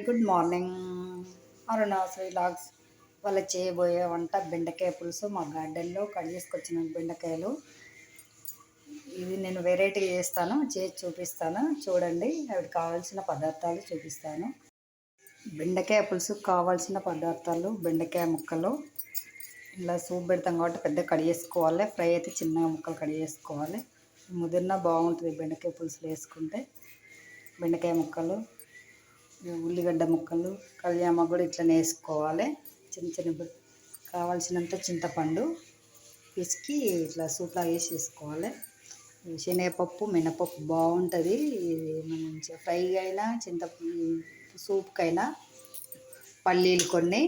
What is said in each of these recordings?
Good morning. Aruna's vlogs వాళ్ళ చేయబోయే వంట బెండకాయ పులుసు. మా గార్డెన్లో కట్ చేసుకొచ్చిన బెండకాయలు. ఇది నేను వెరైటీ చేసి చూపిస్తాను. చూడండి, అవి కావాల్సిన పదార్థాలు చూపిస్తాను. బెండకాయ పులుసు కావాల్సిన పదార్థాలు: బెండకాయ ముక్కలు. ఇలా సూప్ పెడతాం కాబట్టి పెద్ద కట్ చేసుకోవాలి. ఫ్రై అయితే చిన్నగా ముక్కలు కట్ చేసుకోవాలి. ముదిరినా బాగుంటుంది బెండకాయ పులుసులు వేసుకుంటే. బెండకాయ ముక్కలు, ఉల్లిగడ్డ ముక్కలు, కళ్యామాకు కూడా ఇట్లనే వేసుకోవాలి. చిన్న చిన్న కావాల్సినంత చింతపండు పిసికి ఇట్లా సూప్లా వేసి వేసుకోవాలి. శనగపప్పు, మినపప్పు బాగుంటుంది. మంచిగా ఫ్రై అయినా సూప్కైనా. పల్లీలు కొన్ని,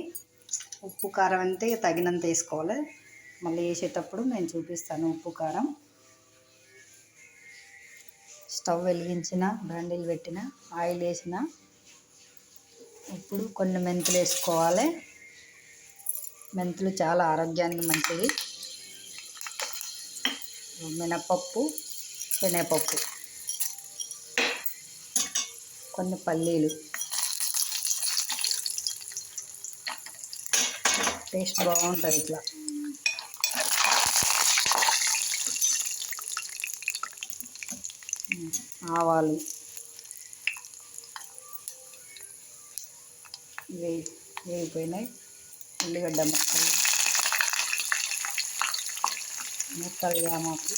ఉప్పు కారం అంతే తగినంత వేసుకోవాలి. మళ్ళీ వేసేటప్పుడు నేను చూపిస్తాను ఉప్పు కారం. స్టవ్ వెలిగించిన, బండిలు పెట్టిన, ఆయిల్ వేసిన. ఇప్పుడు కొన్ని మెంతులు వేసుకోవాలి. మెంతులు చాలా ఆరోగ్యానికి మంచిది. మినపప్పు, శనగపప్పు, కొన్ని పల్లీలు. టేస్ట్ బాగుంటుంది ఇట్లా. ఆవాలు వేగిపోయినాయి. ఉల్లిగడ్డ ముక్కలు, కరివేపాకు,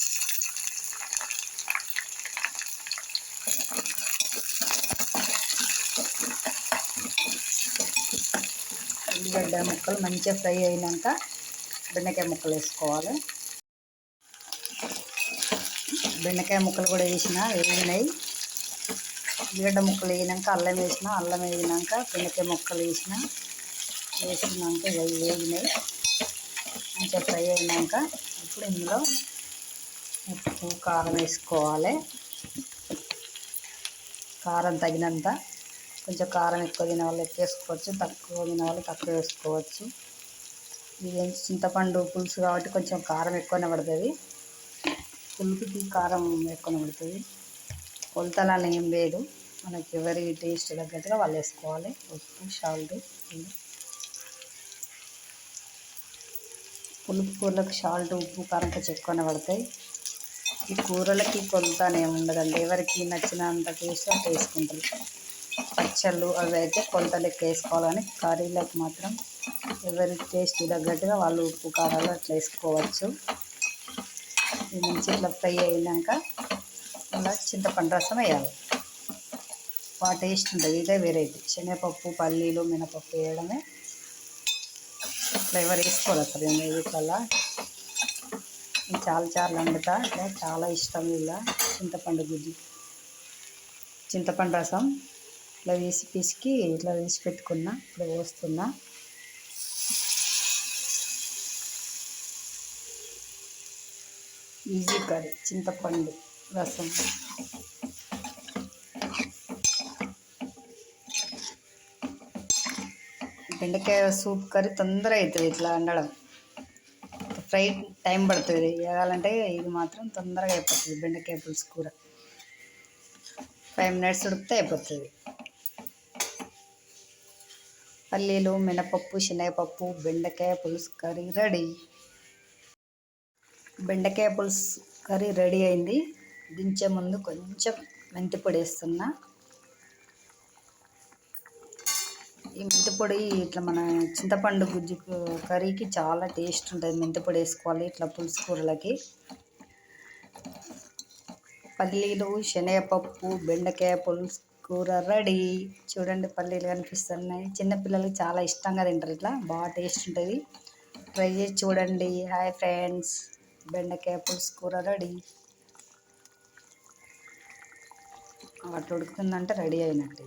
ఉల్లిగడ్డ ముక్కలు మంచిగా ఫ్రై అయినాక బెండకాయ ముక్కలు వేసుకోవాలి. బెండకాయ ముక్కలు కూడా వేగినాయి. ఉల్లిగడ్డ ముక్కలు వేగినాక అల్లం వేసిన, అల్లం వేగినాక బెండకాయ ముక్కలు వేసినాక వేగినాయి. మంచిగా ఫ్రై అయినాక ఇప్పుడు ఇందులో ఉప్పు, కారం వేసుకోవాలి. కారం తగినంత. కొంచెం కారం ఎక్కువ తినే వాళ్ళు ఎక్కువ వేసుకోవచ్చు, తక్కువ తినే వాళ్ళు తక్కువ వేసుకోవచ్చు. ఇది చింతపండు పులుసు కాబట్టి కొంచెం కారం ఎక్కువనే పడుతుంది. పులుపుకి కారం ఎక్కువనే పడుతుంది. కొలతలని ఏం లేదు, మనకి ఎవరి టేస్ట్ తగ్గట్టుగా వాళ్ళు వేసుకోవాలి. ఉప్పు, సాల్ట్. పులుపు కూరలకు సాల్ట్, ఉప్పు, కారం కొంచెం ఎక్కువనే పడతాయి. ఈ కూరలకి కొలత ఏమి ఉండదండి, ఎవరికి నచ్చినంత టేస్ట్ అంత వేసుకుంటారు. పచ్చళ్ళు అవి అయితే కొలత లెక్క వేసుకోవాలని, కర్రీలకు మాత్రం ఎవరి టేస్ట్ తగ్గట్టుగా వాళ్ళు ఉప్పు, కారాలు అట్లా వేసుకోవచ్చు. ఇది మంచి ఇట్లా ఫ్రై అయినాక అలా చింతపండు రసం వేయాలి. బాగా టేస్ట్ ఉంటుంది. ఇదే వెరైటీ. శనగపప్పు, పల్లీలు, మినపప్పు వేయడమే. ఫ్లేవర్ వేసుకోవాలి అసలు వీటివల్ల. చాలా వండుతా. ఇట్లా చాలా ఇష్టం. ఇలా చింతపండు గుజ్జు, చింతపండు రసం ఇట్లా పిసికి ఇట్లా తీసి పెట్టుకున్నా. ఇప్పుడు పోస్తున్నా. ఈజీ కర్రీ చింతపండు రసం. బెండకాయ సూప్ కర్రీ తొందరగా అవుతుంది ఇట్లా వండడం. ఫ్రై టైం పడుతుంది, వేయాలంటే ఇది మాత్రం తొందరగా అయిపోతుంది. బెండకాయ పులుసు కూర 5 minutes ఉడికితే అయిపోతుంది. పల్లీలు, మినపప్పు, శనగపప్పు, బెండకాయ పులుసు కర్రీ రెడీ. బెండకాయ పులుసు కర్రీ రెడీ అయింది. దించే ముందు కొంచెం మెంతి పొడి వేస్తున్నా. ఈ మెంతి పొడి ఇట్లా మన చింతపండు గుజ్జు కర్రీకి చాలా టేస్ట్ ఉంటుంది. మెంతి పొడి వేసుకోవాలి ఇట్లా పులుసు కూరలకి. పల్లీలు, శనగపప్పు, బెండకాయ పులుసు కూర రెడీ. చూడండి, పల్లీలు కనిపిస్తున్నాయి. చిన్నపిల్లలకి చాలా ఇష్టంగా తింటారు. ఇట్లా బాగా టేస్ట్ ఉంటుంది. ట్రై చేసి చూడండి. హాయ్ ఫ్రెండ్స్, బెండకాయ పులుసు కూర రెడీ. అట్లా ఉడుకుతుందంటే రెడీ అయినట్టు.